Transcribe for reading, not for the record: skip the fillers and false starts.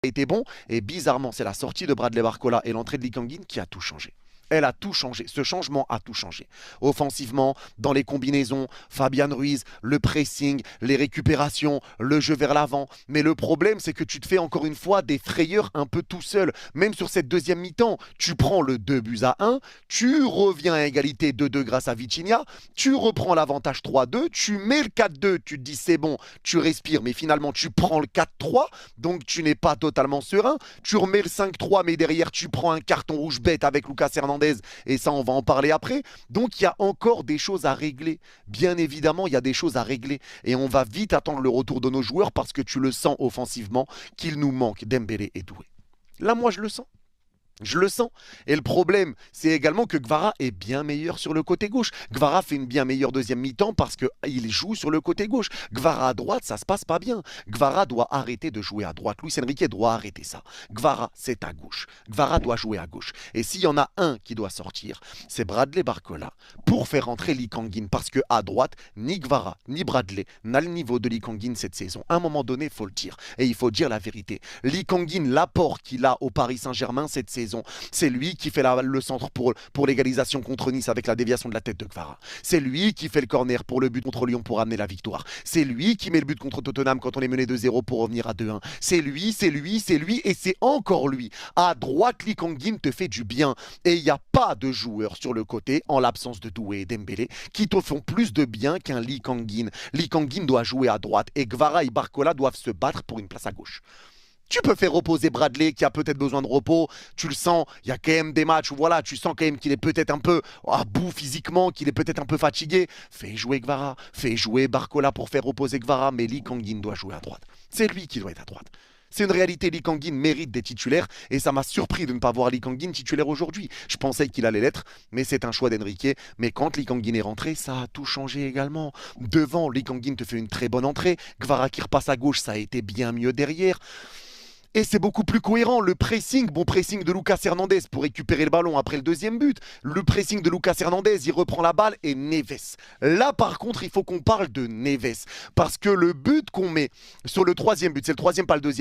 été bon. Et bizarrement, c'est la sortie de Bradley Barcola et l'entrée de Lee Kang-in qui a tout changé. Elle a tout changé. Ce changement a tout changé. Offensivement, dans les combinaisons, Fabian Ruiz, le pressing, les récupérations, le jeu vers l'avant. Mais le problème, c'est que tu te fais encore une fois des frayeurs un peu tout seul. Même sur cette deuxième mi-temps, tu prends le 2-1, tu reviens à égalité 2-2 grâce à Vitinha, tu reprends l'avantage 3-2, tu mets le 4-2, tu te dis c'est bon, tu respires, mais finalement tu prends le 4-3, donc tu n'es pas totalement serein. Tu remets le 5-3, mais derrière tu prends un carton rouge bête avec Lucas Hernandez. Et ça, on va en parler après. Donc, il y a encore des choses à régler. Bien évidemment, il y a des choses à régler. Et on va vite attendre le retour de nos joueurs parce que tu le sens offensivement qu'il nous manque Dembélé et Doué. Là, moi, je le sens. Je le sens. Et le problème, c'est également que Kvara est bien meilleur sur le côté gauche. Kvara fait une bien meilleure deuxième mi-temps parce qu'il joue sur le côté gauche. Kvara à droite, ça se passe pas bien. Kvara doit arrêter de jouer à droite. Luis Enrique doit arrêter ça. Kvara, c'est à gauche. Kvara doit jouer à gauche. Et s'il y en a un qui doit sortir, c'est Bradley Barcola pour faire entrer Lee Kang-in. Parce que à droite, ni Kvara, ni Bradley n'a le niveau de Lee Kang-in cette saison. À un moment donné, il faut le dire. Et il faut dire la vérité. Lee Kang-in, l'apport qu'il a au Paris Saint-Germain cette saison, c'est lui qui fait le centre pour l'égalisation contre Nice avec la déviation de la tête de Kvara. C'est lui qui fait le corner pour le but contre Lyon pour amener la victoire. C'est lui qui met le but contre Tottenham quand on est mené 2-0 pour revenir à 2-1. C'est lui et c'est encore lui. À droite, Lee Kang-in te fait du bien. Et il n'y a pas de joueurs sur le côté, en l'absence de Doué et Dembélé, qui te font plus de bien qu'un Lee Kang-in. Lee Kang-in doit jouer à droite et Kvara et Barcola doivent se battre pour une place à gauche. Tu peux faire reposer Bradley qui a peut-être besoin de repos. Tu le sens, il y a quand même des matchs où voilà, tu sens quand même qu'il est peut-être un peu à bout physiquement, qu'il est peut-être un peu fatigué. Fais jouer Kvara, fais jouer Barcola pour faire reposer Kvara, mais Lee Kang-in doit jouer à droite. C'est lui qui doit être à droite. C'est une réalité, Lee Kang-in mérite des titulaires et ça m'a surpris de ne pas voir Lee Kang-in titulaire aujourd'hui. Je pensais qu'il allait l'être, mais c'est un choix d'Enrique. Mais quand Lee Kang-in est rentré, ça a tout changé également. Devant, Lee Kang-in te fait une très bonne entrée. Kvara qui repasse à gauche, ça a été bien mieux derrière. Et c'est beaucoup plus cohérent. Le pressing, bon pressing de Lucas Hernandez pour récupérer le ballon après le deuxième but. Le pressing de Lucas Hernandez, il reprend la balle et Neves. Là, par contre, il faut qu'on parle de Neves. Parce que le but qu'on met sur le troisième but, c'est le troisième, pas le deuxième.